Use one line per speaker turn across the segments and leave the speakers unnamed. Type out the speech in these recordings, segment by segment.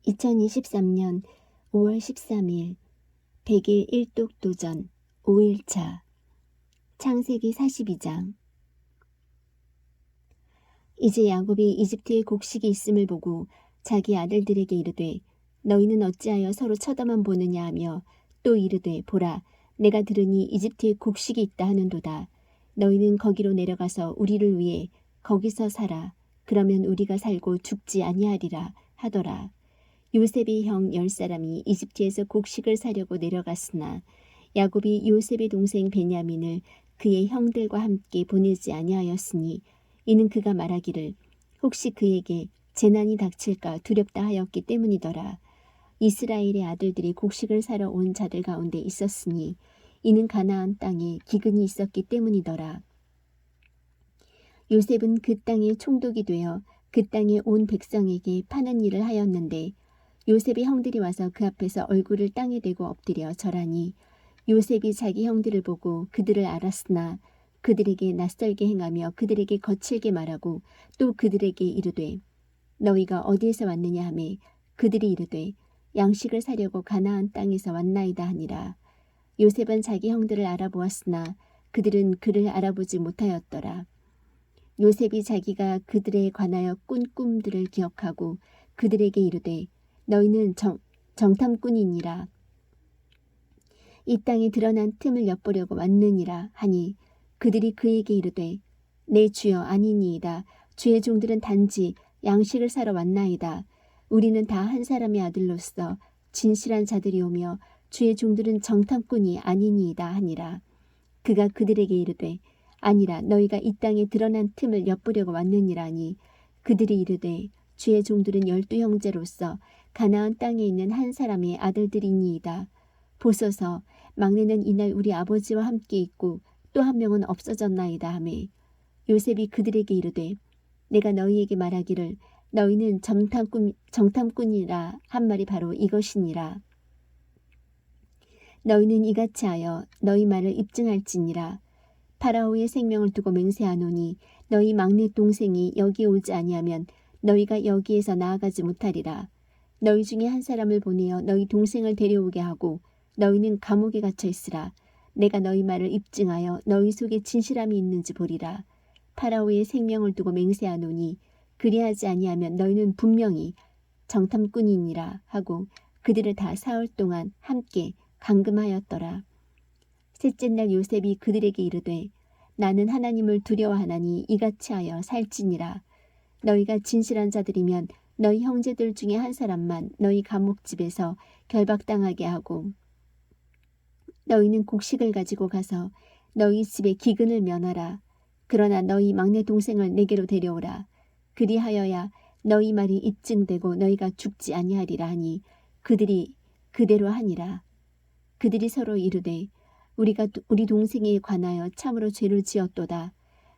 2023년 5월 13일 100일 일독도전 5일차 창세기 42장. 이제 야곱이 이집트에 곡식이 있음을 보고 자기 아들들에게 이르되 너희는 어찌하여 서로 쳐다만 보느냐 하며 또 이르되 보라 내가 들으니 이집트에 곡식이 있다 하는도다. 너희는 거기로 내려가서 우리를 위해 거기서 살아. 그러면 우리가 살고 죽지 아니하리라 하더라. 요셉의 형 10사람이 이집트에서 곡식을 사려고 내려갔으나 야곱이 요셉의 동생 베냐민을 그의 형들과 함께 보내지 아니하였으니 이는 그가 말하기를 혹시 그에게 재난이 닥칠까 두렵다 하였기 때문이더라. 이스라엘의 아들들이 곡식을 사러 온 자들 가운데 있었으니 이는 가나안 땅에 기근이 있었기 때문이더라. 요셉은 그 땅에 총독이 되어 그 땅에 온 백성에게 파는 일을 하였는데 요셉의 형들이 와서 그 앞에서 얼굴을 땅에 대고 엎드려 절하니 요셉이 자기 형들을 보고 그들을 알았으나 그들에게 낯설게 행하며 그들에게 거칠게 말하고 또 그들에게 이르되 너희가 어디에서 왔느냐 하매 그들이 이르되 양식을 사려고 가나안 땅에서 왔나이다 하니라. 요셉은 자기 형들을 알아보았으나 그들은 그를 알아보지 못하였더라. 요셉이 자기가 그들에 관하여 꾼 꿈들을 기억하고 그들에게 이르되 너희는 정탐꾼이니라. 이 땅에 드러난 틈을 엿보려고 왔느니라 하니 그들이 그에게 이르되 내 주여 아니니이다. 주의 종들은 단지 양식을 사러 왔나이다. 우리는 다 한 사람의 아들로서 진실한 자들이오며 주의 종들은 정탐꾼이 아니니이다 하니라. 그가 그들에게 이르되 아니라 너희가 이 땅에 드러난 틈을 엿보려고 왔느니라니 그들이 이르되 주의 종들은 12형제로서 가나안 땅에 있는 한 사람의 아들들이니이다. 보소서 막내는 이날 우리 아버지와 함께 있고 또 한 명은 없어졌나이다 하매 요셉이 그들에게 이르되 내가 너희에게 말하기를 너희는 정탐꾼이라 한 말이 바로 이것이니라. 너희는 이같이 하여 너희 말을 입증할지니라. 파라오의 생명을 두고 맹세하노니 너희 막내 동생이 여기 오지 아니하면 너희가 여기에서 나아가지 못하리라. 너희 중에 한 사람을 보내어 너희 동생을 데려오게 하고 너희는 감옥에 갇혀 있으라. 내가 너희 말을 입증하여 너희 속에 진실함이 있는지 보리라. 파라오의 생명을 두고 맹세하노니 그리하지 아니하면 너희는 분명히 정탐꾼이니라 하고 그들을 다 사흘 동안 함께 감금하였더라. 셋째 날 요셉이 그들에게 이르되 나는 하나님을 두려워하나니 이같이 하여 살지니라. 너희가 진실한 자들이면 너희 형제들 중에 한 사람만 너희 감옥집에서 결박당하게 하고 너희는 곡식을 가지고 가서 너희 집에 기근을 면하라. 그러나 너희 막내 동생을 내게로 데려오라. 그리하여야 너희 말이 입증되고 너희가 죽지 아니하리라 하니 그들이 그대로 하니라. 그들이 서로 이르되 우리가 우리 동생에 관하여 참으로 죄를 지었도다.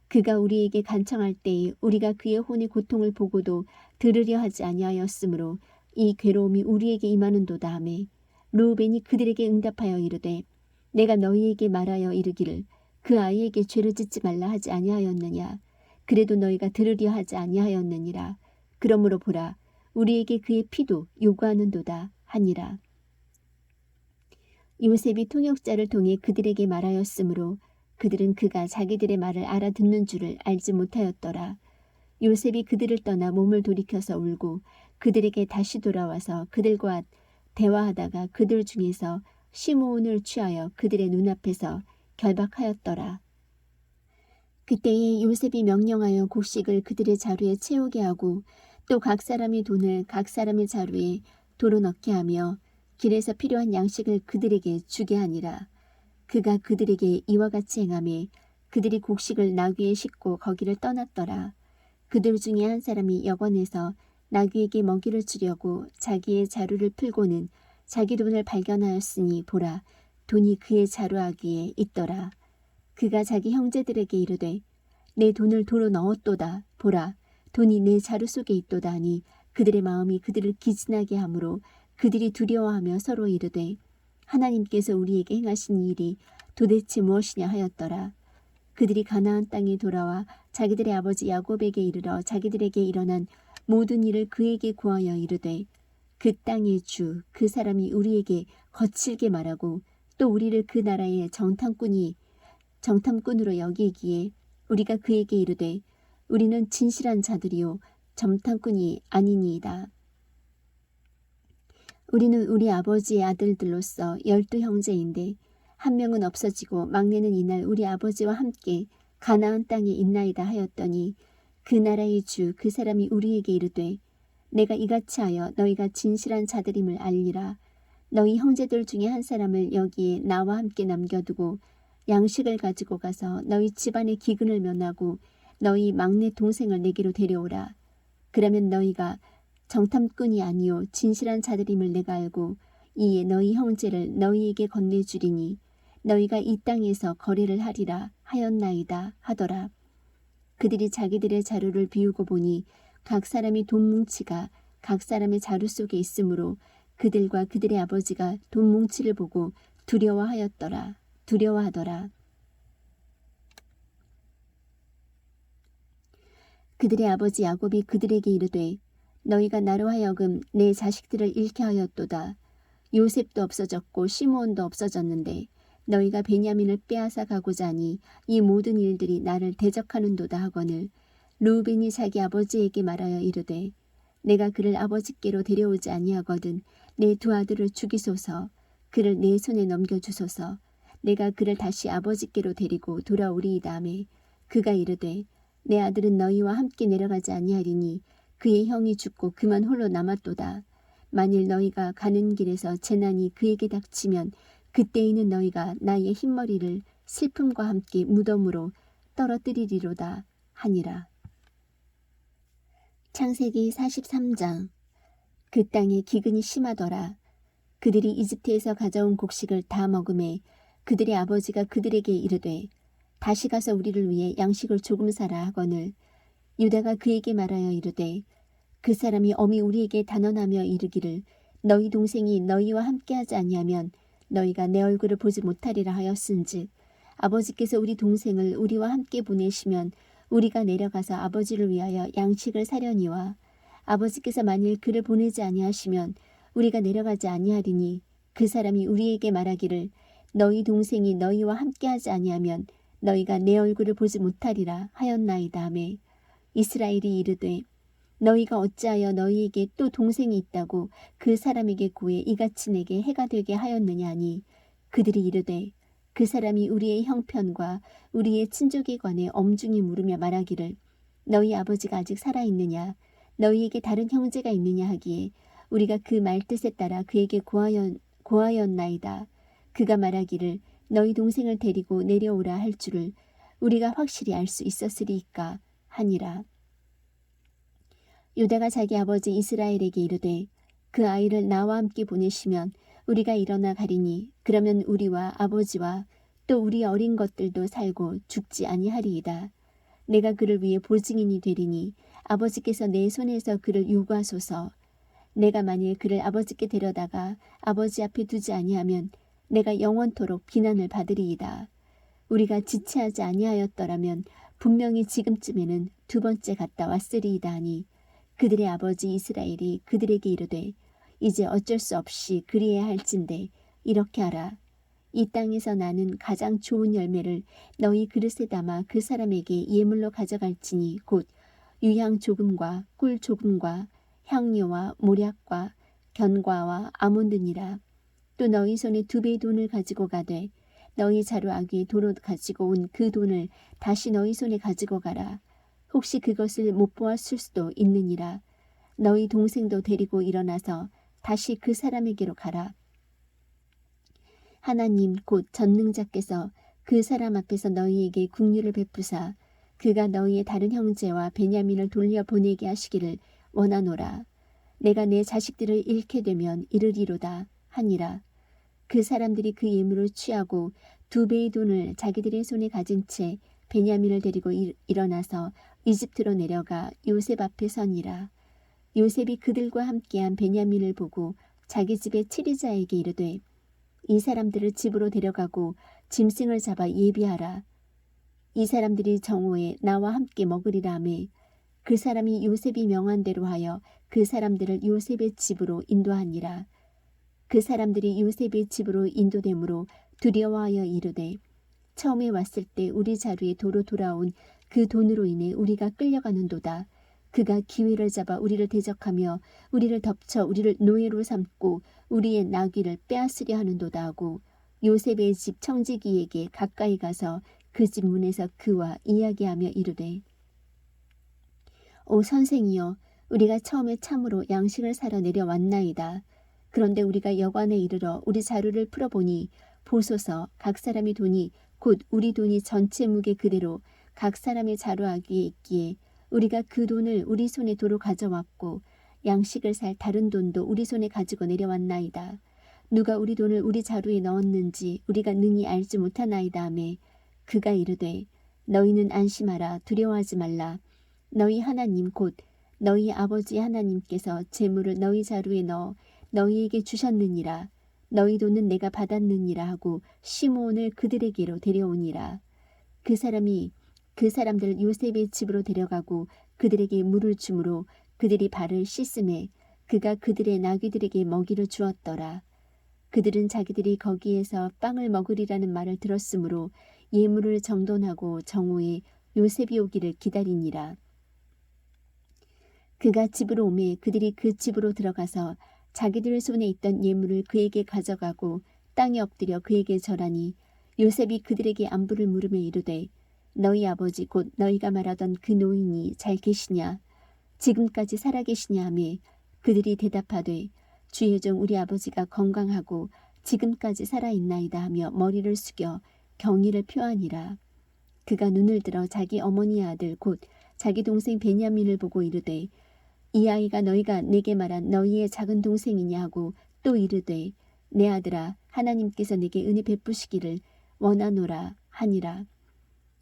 그가 우리에게 간청할 때에 우리가 그의 혼의 고통을 보고도 들으려 하지 아니하였으므로 이 괴로움이 우리에게 임하는도다 하매 르우벤이 그들에게 응답하여 이르되 내가 너희에게 말하여 이르기를 그 아이에게 죄를 짓지 말라 하지 아니하였느냐. 그래도 너희가 들으려 하지 아니하였느니라. 그러므로 보라 우리에게 그의 피도 요구하는도다 하니라. 요셉이 통역자를 통해 그들에게 말하였으므로 그들은 그가 자기들의 말을 알아듣는 줄을 알지 못하였더라. 요셉이 그들을 떠나 몸을 돌이켜서 울고 그들에게 다시 돌아와서 그들과 대화하다가 그들 중에서 시므온을 취하여 그들의 눈앞에서 결박하였더라. 그때에 요셉이 명령하여 곡식을 그들의 자루에 채우게 하고 또 각 사람의 돈을 각 사람의 자루에 도로 넣게 하며 길에서 필요한 양식을 그들에게 주게 하니라. 그가 그들에게 이와 같이 행하매 그들이 곡식을 나귀에 싣고 거기를 떠났더라. 그들 중에 한 사람이 여관에서 나귀에게 먹이를 주려고 자기의 자루를 풀고는 자기 돈을 발견하였으니 보라 돈이 그의 자루아귀에 있더라. 그가 자기 형제들에게 이르되 내 돈을 도로 넣었도다. 보라 돈이 내 자루 속에 있도다 하니 그들의 마음이 그들을 기진하게 하므로 그들이 두려워하며 서로 이르되 하나님께서 우리에게 행하신 일이 도대체 무엇이냐 하였더라. 그들이 가나안 땅에 돌아와 자기들의 아버지 야곱에게 이르러 자기들에게 일어난 모든 일을 그에게 구하여 이르되 그 땅의 주 그 사람이 우리에게 거칠게 말하고 또 우리를 그 나라의 정탐꾼으로 여기기에 우리가 그에게 이르되 우리는 진실한 자들이요 정탐꾼이 아니니이다. 우리는 우리 아버지의 아들들로서 12 형제인데 한 명은 없어지고 막내는 이날 우리 아버지와 함께 가나안 땅에 있나이다 하였더니 그 나라의 주 그 사람이 우리에게 이르되 내가 이같이 하여 너희가 진실한 자들임을 알리라. 너희 형제들 중에 한 사람을 여기에 나와 함께 남겨두고 양식을 가지고 가서 너희 집안의 기근을 면하고 너희 막내 동생을 내게로 데려오라. 그러면 너희가 정탐꾼이 아니요 진실한 자들임을 내가 알고 이에 너희 형제를 너희에게 건네주리니 너희가 이 땅에서 거래를 하리라 하였나이다 하더라. 그들이 자기들의 자루를 비우고 보니 각 사람이 돈 뭉치가 각 사람의 자루 속에 있으므로 그들과 그들의 아버지가 돈 뭉치를 보고 두려워하더라. 그들의 아버지 야곱이 그들에게 이르되 너희가 나로 하여금 내 자식들을 잃게 하였도다. 요셉도 없어졌고 시므온도 없어졌는데 너희가 베냐민을 빼앗아 가고자 하니 이 모든 일들이 나를 대적하는도다 하거늘 르우벤이 자기 아버지에게 말하여 이르되 내가 그를 아버지께로 데려오지 아니하거든 내 두 아들을 죽이소서. 그를 내 손에 넘겨주소서. 내가 그를 다시 아버지께로 데리고 돌아오리이다 하매 그가 이르되 내 아들은 너희와 함께 내려가지 아니하리니 그의 형이 죽고 그만 홀로 남았도다. 만일 너희가 가는 길에서 재난이 그에게 닥치면 그때에는 너희가 나의 흰머리를 슬픔과 함께 무덤으로 떨어뜨리리로다 하니라. 창세기 43장. 그 땅에 기근이 심하더라. 그들이 이집트에서 가져온 곡식을 다 먹음에 그들의 아버지가 그들에게 이르되 다시 가서 우리를 위해 양식을 조금 사라 하거늘 유다가 그에게 말하여 이르되 그 사람이 엄히 우리에게 단언하며 이르기를 너희 동생이 너희와 함께하지 아니하면 너희가 내 얼굴을 보지 못하리라 하였은즉 아버지께서 우리 동생을 우리와 함께 보내시면 우리가 내려가서 아버지를 위하여 양식을 사려니와 아버지께서 만일 그를 보내지 아니하시면 우리가 내려가지 아니하리니 그 사람이 우리에게 말하기를 너희 동생이 너희와 함께하지 아니하면 너희가 내 얼굴을 보지 못하리라 하였나이다 하매 이스라엘이 이르되 너희가 어찌하여 너희에게 또 동생이 있다고 그 사람에게 구해 이같이 내게 해가 되게 하였느냐 하니 그들이 이르되 그 사람이 우리의 형편과 우리의 친족에 관해 엄중히 물으며 말하기를 너희 아버지가 아직 살아있느냐 너희에게 다른 형제가 있느냐 하기에 우리가 그 말뜻에 따라 그에게 고하였나이다. 그가 말하기를 너희 동생을 데리고 내려오라 할 줄을 우리가 확실히 알 수 있었으리이까 하니라. 유다가 자기 아버지 이스라엘에게 이르되 그 아이를 나와 함께 보내시면 우리가 일어나 가리니 그러면 우리와 아버지와 또 우리 어린 것들도 살고 죽지 아니하리이다. 내가 그를 위해 보증인이 되리니 아버지께서 내 손에서 그를 유고하소서. 내가 만일 그를 아버지께 데려다가 아버지 앞에 두지 아니하면 내가 영원토록 비난을 받으리이다. 우리가 지체하지 아니하였더라면 분명히 지금쯤에는 두 번째 갔다 왔으리이다 하니 그들의 아버지 이스라엘이 그들에게 이르되 이제 어쩔 수 없이 그리해야 할진대 이렇게 하라. 이 땅에서 나는 가장 좋은 열매를 너희 그릇에 담아 그 사람에게 예물로 가져갈지니 곧 유향 조금과 꿀 조금과 향료와 모략과 견과와 아몬드니라. 또 너희 손에 2배의 돈을 가지고 가되 너희 자루 아귀에 도로 가지고 온 그 돈을 다시 너희 손에 가지고 가라. 혹시 그것을 못 보았을 수도 있느니라. 너희 동생도 데리고 일어나서 다시 그 사람에게로 가라. 하나님 곧 전능자께서 그 사람 앞에서 너희에게 긍휼을 베푸사 그가 너희의 다른 형제와 베냐민을 돌려보내게 하시기를 원하노라. 내가 내 자식들을 잃게 되면 이르리로다 하니라. 그 사람들이 그 예물을 취하고 2배의 돈을 자기들의 손에 가진 채 베냐민을 데리고 일어나서 이집트로 내려가 요셉 앞에 서니라. 요셉이 그들과 함께한 베냐민을 보고 자기 집의 치리자에게 이르되 이 사람들을 집으로 데려가고 짐승을 잡아 예비하라. 이 사람들이 정오에 나와 함께 먹으리라 하매 그 사람이 요셉이 명한 대로 하여 그 사람들을 요셉의 집으로 인도하니라. 그 사람들이 요셉의 집으로 인도됨으로 두려워하여 이르되 처음에 왔을 때 우리 자루에 도로 돌아온 그 돈으로 인해 우리가 끌려가는도다. 그가 기회를 잡아 우리를 대적하며 우리를 덮쳐 우리를 노예로 삼고 우리의 나귀를 빼앗으려 하는도다 하고 요셉의 집 청지기에게 가까이 가서 그 집 문에서 그와 이야기하며 이르되 오 선생이여, 우리가 처음에 참으로 양식을 사러 내려왔나이다. 그런데 우리가 여관에 이르러 우리 자루를 풀어보니 보소서 각 사람의 돈이 곧 우리 돈이 전체 무게 그대로 각 사람의 자루아귀에 있기에 우리가 그 돈을 우리 손에 도로 가져왔고 양식을 살 다른 돈도 우리 손에 가지고 내려왔나이다. 누가 우리 돈을 우리 자루에 넣었는지 우리가 능히 알지 못하나이다 하매 그가 이르되 너희는 안심하라. 두려워하지 말라. 너희 하나님 곧 너희 아버지 하나님께서 재물을 너희 자루에 넣어 너희에게 주셨느니라. 너희 돈은 내가 받았느니라 하고 시므온을 그들에게로 데려오니라. 그 사람이 그 사람들을 요셉의 집으로 데려가고 그들에게 물을 주므로 그들이 발을 씻음에 그가 그들의 나귀들에게 먹이를 주었더라. 그들은 자기들이 거기에서 빵을 먹으리라는 말을 들었으므로 예물을 정돈하고 정오에 요셉이 오기를 기다리니라. 그가 집으로 오매 그들이 그 집으로 들어가서 자기들 손에 있던 예물을 그에게 가져가고 땅에 엎드려 그에게 절하니 요셉이 그들에게 안부를 물으며 이르되 너희 아버지 곧 너희가 말하던 그 노인이 잘 계시냐? 지금까지 살아계시냐 하매 그들이 대답하되 주의 종 우리 아버지가 건강하고 지금까지 살아있나이다 하며 머리를 숙여 경의를 표하니라. 그가 눈을 들어 자기 어머니의 아들 곧 자기 동생 베냐민을 보고 이르되 이 아이가 너희가 내게 말한 너희의 작은 동생이냐 하고 또 이르되 내 아들아 하나님께서 내게 은혜 베푸시기를 원하노라 하니라.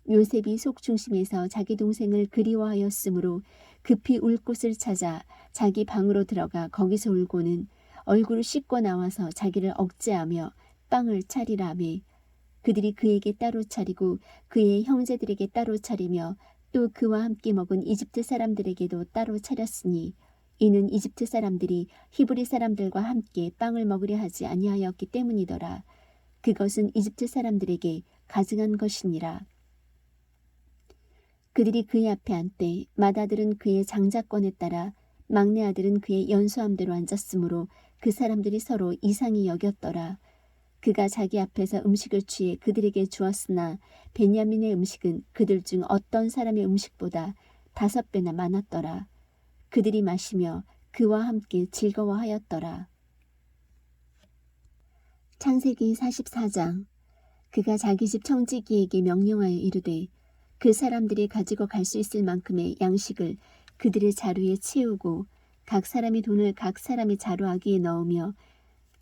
요셉이 속중심에서 자기 동생을 그리워하였으므로 급히 울 곳을 찾아 자기 방으로 들어가 거기서 울고는 얼굴을 씻고 나와서 자기를 억제하며 빵을 차리라 하매 그들이 그에게 따로 차리고 그의 형제들에게 따로 차리며 또 그와 함께 먹은 이집트 사람들에게도 따로 차렸으니 이는 이집트 사람들이 히브리 사람들과 함께 빵을 먹으려 하지 아니하였기 때문이더라. 그것은 이집트 사람들에게 가증한 것이니라. 그들이 그의 앞에 앉되 맏아들은 그의 장자권에 따라 막내 아들은 그의 연수함대로 앉았으므로 그 사람들이 서로 이상히 여겼더라. 그가 자기 앞에서 음식을 취해 그들에게 주었으나 베냐민의 음식은 그들 중 어떤 사람의 음식보다 5배나 많았더라. 그들이 마시며 그와 함께 즐거워하였더라. 창세기 44장. 그가 자기 집 청지기에게 명령하여 이르되 그 사람들이 가지고 갈 수 있을 만큼의 양식을 그들의 자루에 채우고 각 사람의 돈을 각 사람의 자루아귀에 넣으며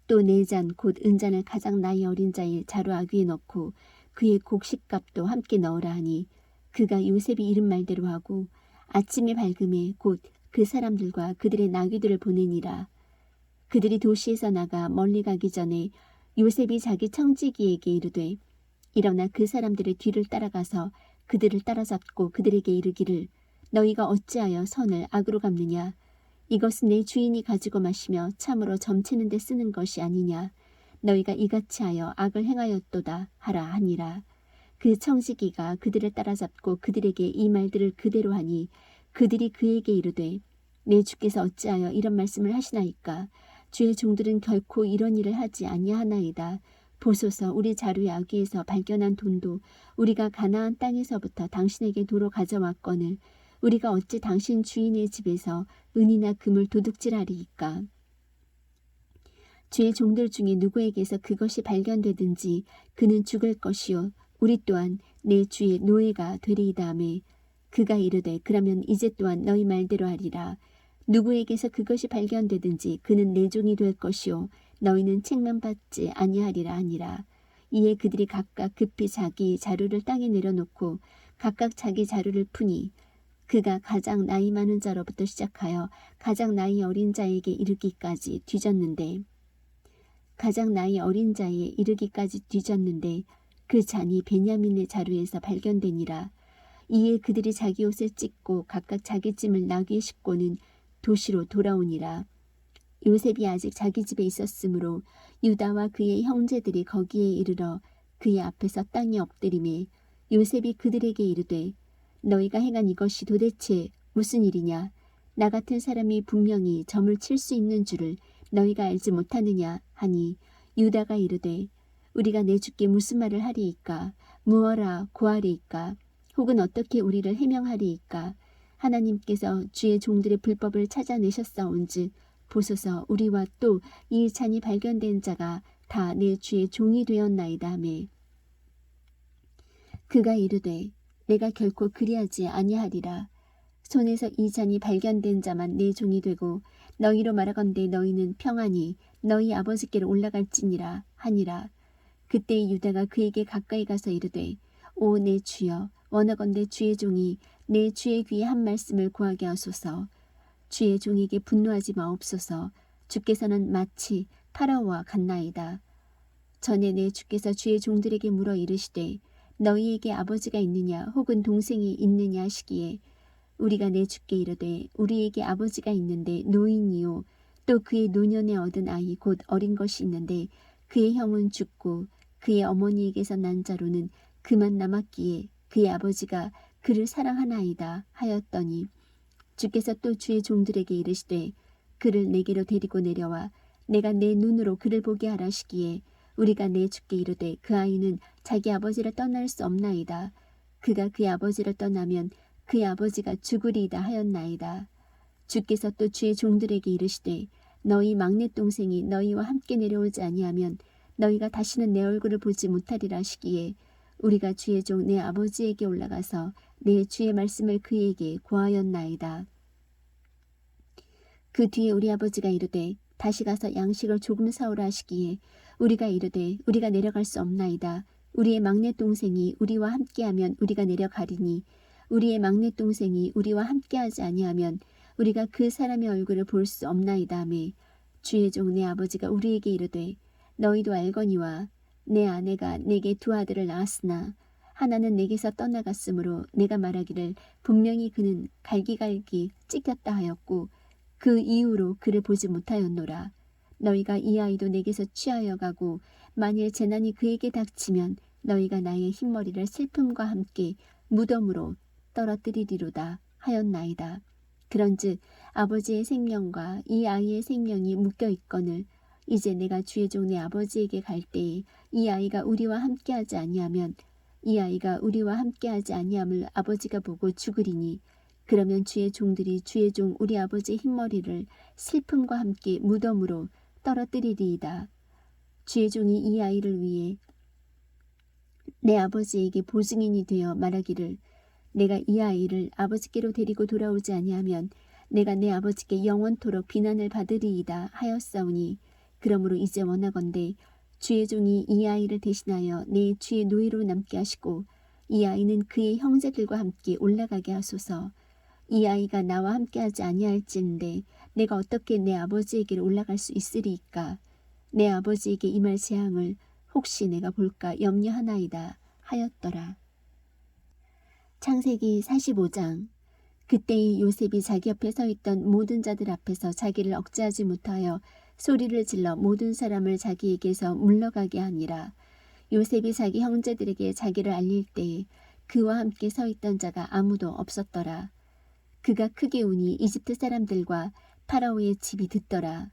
또 4잔 곧 은잔을 가장 나이 어린 자의 자루아귀에 넣고 그의 곡식값도 함께 넣으라 하니 그가 요셉이 이른 말대로 하고 아침에 밝음에 곧 그 사람들과 그들의 나귀들을 보내니라. 그들이 도시에서 나가 멀리 가기 전에 요셉이 자기 청지기에게 이르되 일어나 그 사람들의 뒤를 따라가서 그들을 따라잡고 그들에게 이르기를 너희가 어찌하여 선을 악으로 갚느냐? 이것은 내 주인이 가지고 마시며 참으로 점치는 데 쓰는 것이 아니냐? 너희가 이같이 하여 악을 행하였도다 하라 하니라. 그 청지기가 그들을 따라잡고 그들에게 이 말들을 그대로 하니 그들이 그에게 이르되 내 주께서 어찌하여 이런 말씀을 하시나이까? 주의 종들은 결코 이런 일을 하지 아니하나이다. 보소서 우리 자루의 아귀에서 발견한 돈도 우리가 가나안 땅에서부터 당신에게 도로 가져왔거늘 우리가 어찌 당신 주인의 집에서 은이나 금을 도둑질하리이까? 주의 종들 중에 누구에게서 그것이 발견되든지 그는 죽을 것이요 우리 또한 내 주의 노예가 되리이다 하매 그가 이르되 그러면 이제 또한 너희 말대로 하리라. 누구에게서 그것이 발견되든지 그는 내 종이 될 것이요 너희는 책망받지 아니하리라 하니라. 이에 그들이 각각 급히 자기 자루를 땅에 내려놓고 각각 자기 자루를 푸니 그가 가장 나이 많은 자로부터 시작하여 가장 나이 어린 자에게 이르기까지 뒤졌는데 그 잔이 베냐민의 자루에서 발견되니라. 이에 그들이 자기 옷을 찢고 각각 자기 짐을 나귀에 싣고는 도시로 돌아오니라. 요셉이 아직 자기 집에 있었으므로 유다와 그의 형제들이 거기에 이르러 그의 앞에서 땅에 엎드리매 요셉이 그들에게 이르되 너희가 행한 이것이 도대체 무슨 일이냐? 나 같은 사람이 분명히 점을 칠 수 있는 줄을 너희가 알지 못하느냐 하니 유다가 이르되 우리가 내 주께 무슨 말을 하리이까? 무어라 고하리이까? 혹은 어떻게 우리를 해명하리이까? 하나님께서 주의 종들의 불법을 찾아내셨사온즉 보소서 우리와 또 이 잔이 발견된 자가 다 내 주의 종이 되었나이다 하매 그가 이르되 내가 결코 그리하지 아니하리라. 손에서 이 잔이 발견된 자만 내 종이 되고 너희로 말하건대 너희는 평안히 너희 아버지께로 올라갈지니라 하니라. 그때 유다가 그에게 가까이 가서 이르되 오 내 주여 원하건대 주의 종이 내 주의 귀에 한 말씀을 구하게 하소서. 주의 종에게 분노하지 마옵소서. 주께서는 마치 파라오와 같나이다. 전에 내 주께서 주의 종들에게 물어 이르시되 너희에게 아버지가 있느냐 혹은 동생이 있느냐 하시기에 우리가 내 주께 이르되 우리에게 아버지가 있는데 노인이요 또 그의 노년에 얻은 아이 곧 어린 것이 있는데 그의 형은 죽고 그의 어머니에게서 난 자로는 그만 남았기에 그의 아버지가 그를 사랑하나이다 하였더니 주께서 또 주의 종들에게 이르시되 그를 내게로 데리고 내려와 내가 내 눈으로 그를 보게 하라시기에 우리가 내 주께 이르되 그 아이는 자기 아버지를 떠날 수 없나이다. 그가 그의 아버지를 떠나면 그의 아버지가 죽으리이다 하였나이다. 주께서 또 주의 종들에게 이르시되 너희 막내 동생이 너희와 함께 내려오지 아니하면 너희가 다시는 내 얼굴을 보지 못하리라 하시기에 우리가 주의 종 내 아버지에게 올라가서 내 주의 말씀을 그에게 고하였나이다. 그 뒤에 우리 아버지가 이르되 다시 가서 양식을 조금 사오라 하시기에 우리가 이르되 우리가 내려갈 수 없나이다. 우리의 막내 동생이 우리와 함께하면 우리가 내려가리니 우리의 막내 동생이 우리와 함께하지 아니하면 우리가 그 사람의 얼굴을 볼 수 없나이다 하매 주의 종 내 아버지가 우리에게 이르되 너희도 알거니와 내 아내가 내게 두 아들을 낳았으나 하나는 내게서 떠나갔으므로 내가 말하기를 분명히 그는 갈기갈기 찢겼다 하였고 그 이후로 그를 보지 못하였노라. 너희가 이 아이도 내게서 취하여 가고 만일 재난이 그에게 닥치면 너희가 나의 흰머리를 슬픔과 함께 무덤으로 떨어뜨리리로다 하였나이다. 그런즉 아버지의 생명과 이 아이의 생명이 묶여 있거늘 이제 내가 주의 종 내 아버지에게 갈 때에 이 아이가 우리와 함께하지 아니하면 이 아이가 우리와 함께하지 아니함을 아버지가 보고 죽으리니 그러면 주의 종들이 주의 종 우리 아버지의 흰머리를 슬픔과 함께 무덤으로 떨어뜨리리이다. 주의 종이 이 아이를 위해 내 아버지에게 보증인이 되어 말하기를 내가 이 아이를 아버지께로 데리고 돌아오지 아니하면 내가 내 아버지께 영원토록 비난을 받으리이다 하였사오니 그러므로 이제 원하건대 주의 종이 이 아이를 대신하여 내 주의 노예로 남게 하시고 이 아이는 그의 형제들과 함께 올라가게 하소서. 이 아이가 나와 함께하지 아니할진데 내가 어떻게 내 아버지에게로 올라갈 수 있으리이까? 내 아버지에게 임할 재앙을 혹시 내가 볼까 염려하나이다 하였더라. 창세기 45장. 그때의 요셉이 자기 옆에 서 있던 모든 자들 앞에서 자기를 억제하지 못하여 소리를 질러 모든 사람을 자기에게서 물러가게 하니라. 요셉이 자기 형제들에게 자기를 알릴 때에 그와 함께 서 있던 자가 아무도 없었더라. 그가 크게 우니 이집트 사람들과 파라오의 집이 듣더라.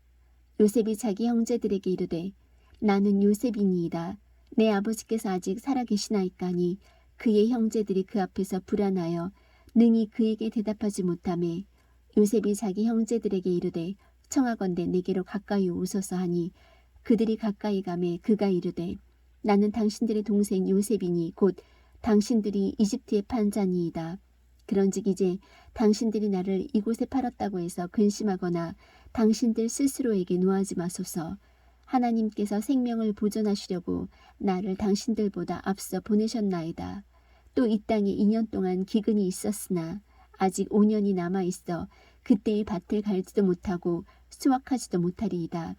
요셉이 자기 형제들에게 이르되 나는 요셉이니이다. 내 아버지께서 아직 살아계시나이까니 그의 형제들이 그 앞에서 불안하여 능히 그에게 대답하지 못하매 요셉이 자기 형제들에게 이르되 청하건대 내게로 가까이 오소서 하니 그들이 가까이 가매 그가 이르되 나는 당신들의 동생 요셉이니 곧 당신들이 이집트의 판자니이다. 그런즉 이제 당신들이 나를 이곳에 팔았다고 해서 근심하거나 당신들 스스로에게 노하지 마소서. 하나님께서 생명을 보존하시려고 나를 당신들보다 앞서 보내셨나이다. 또 이 땅에 2년 동안 기근이 있었으나 아직 5년이 남아있어 그때의 밭을 갈지도 못하고 수확하지도 못하리이다.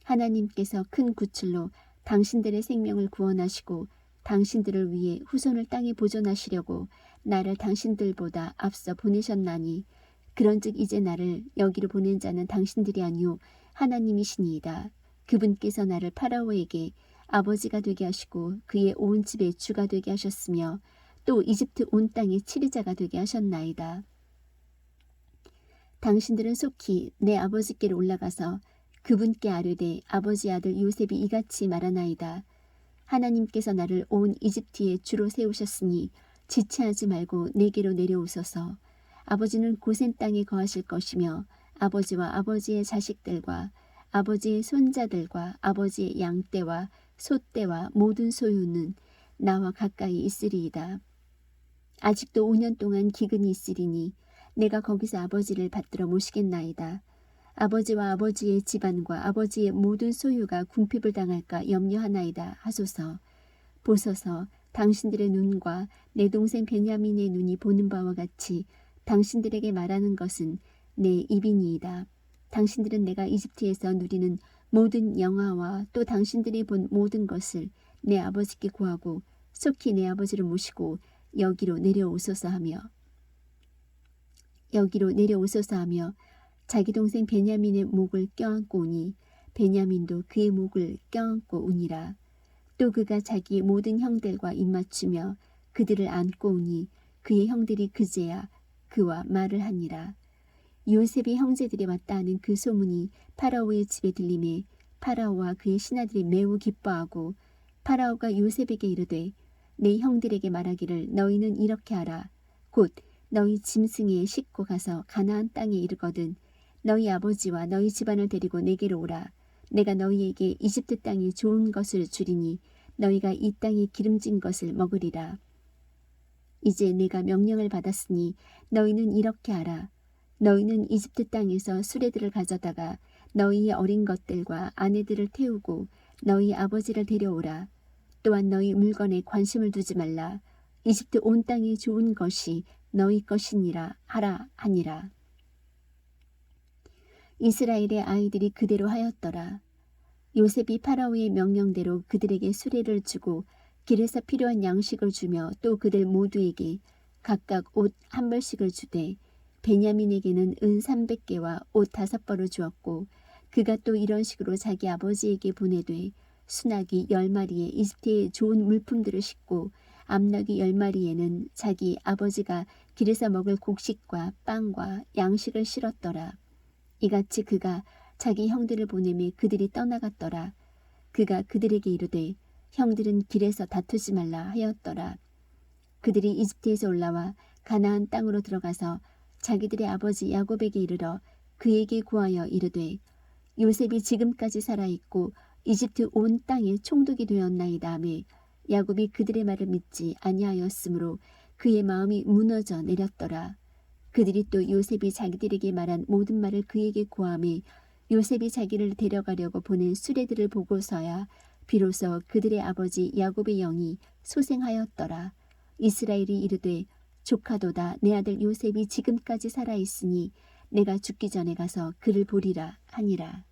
하나님께서 큰 구출로 당신들의 생명을 구원하시고 당신들을 위해 후손을 땅에 보존하시려고 나를 당신들보다 앞서 보내셨나니 그런즉 이제 나를 여기로 보낸 자는 당신들이 아니요 하나님이시니이다. 그분께서 나를 파라오에게 아버지가 되게 하시고 그의 온 집의 주가 되게 하셨으며 또 이집트 온 땅의 치리자가 되게 하셨나이다. 당신들은 속히 내 아버지께로 올라가서 그분께 아뢰되 아버지 아들 요셉이 이같이 말하나이다. 하나님께서 나를 온 이집트의 주로 세우셨으니 지체하지 말고 내게로 내려오소서. 아버지는 고센 땅에 거하실 것이며 아버지와 아버지의 자식들과 아버지의 손자들과 아버지의 양떼와 소떼와 모든 소유는 나와 가까이 있으리이다. 아직도 5년 동안 기근이 있으리니 내가 거기서 아버지를 받들어 모시겠나이다. 아버지와 아버지의 집안과 아버지의 모든 소유가 궁핍을 당할까 염려하나이다 하소서. 보소서, 당신들의 눈과 내 동생 베냐민의 눈이 보는 바와 같이 당신들에게 말하는 것은 내 입이니이다. 당신들은 내가 이집트에서 누리는 모든 영화와 또 당신들이 본 모든 것을 내 아버지께 구하고 속히 내 아버지를 모시고 여기로 내려오소서 하며 자기 동생 베냐민의 목을 껴안고 우니 베냐민도 그의 목을 껴안고 우니라. 또 그가 자기 모든 형들과 입맞추며 그들을 안고 우니 그의 형들이 그제야 그와 말을 하니라. 요셉의 형제들이 왔다 하는 그 소문이 파라오의 집에 들림에 파라오와 그의 신하들이 매우 기뻐하고 파라오가 요셉에게 이르되 내 형들에게 말하기를 너희는 이렇게 하라. 곧 너희 짐승에 싣고 가서 가나안 땅에 이르거든 너희 아버지와 너희 집안을 데리고 내게로 오라. 내가 너희에게 이집트 땅이 좋은 것을 주리니 너희가 이 땅에 기름진 것을 먹으리라. 이제 내가 명령을 받았으니 너희는 이렇게 하라. 너희는 이집트 땅에서 수레들을 가져다가 너희의 어린 것들과 아내들을 태우고 너희 아버지를 데려오라. 또한 너희 물건에 관심을 두지 말라. 이집트 온 땅이 좋은 것이 너희 것이니라 하라 하니라. 이스라엘의 아이들이 그대로 하였더라. 요셉이 파라오의 명령대로 그들에게 수레를 주고 길에서 필요한 양식을 주며 또 그들 모두에게 각각 옷 한 벌씩을 주되 베냐민에게는 은 300개와 옷 5벌을 주었고 그가 또 이런 식으로 자기 아버지에게 보내되 수나기 10마리에 이집트의 좋은 물품들을 싣고 암나귀 10마리에는 자기 아버지가 길에서 먹을 곡식과 빵과 양식을 실었더라. 이같이 그가 자기 형들을 보내매 그들이 떠나갔더라. 그가 그들에게 이르되 형들은 길에서 다투지 말라 하였더라. 그들이 이집트에서 올라와 가나안 땅으로 들어가서 자기들의 아버지 야곱에게 이르러 그에게 구하여 이르되 요셉이 지금까지 살아있고 이집트 온 땅에 총독이 되었나이다 하매 야곱이 그들의 말을 믿지 아니하였으므로 그의 마음이 무너져 내렸더라. 그들이 또 요셉이 자기들에게 말한 모든 말을 그에게 고하매 요셉이 자기를 데려가려고 보낸 수레들을 보고서야 비로소 그들의 아버지 야곱의 영이 소생하였더라. 이스라엘이 이르되 조카도다 내 아들 요셉이 지금까지 살아있으니 내가 죽기 전에 가서 그를 보리라 하니라.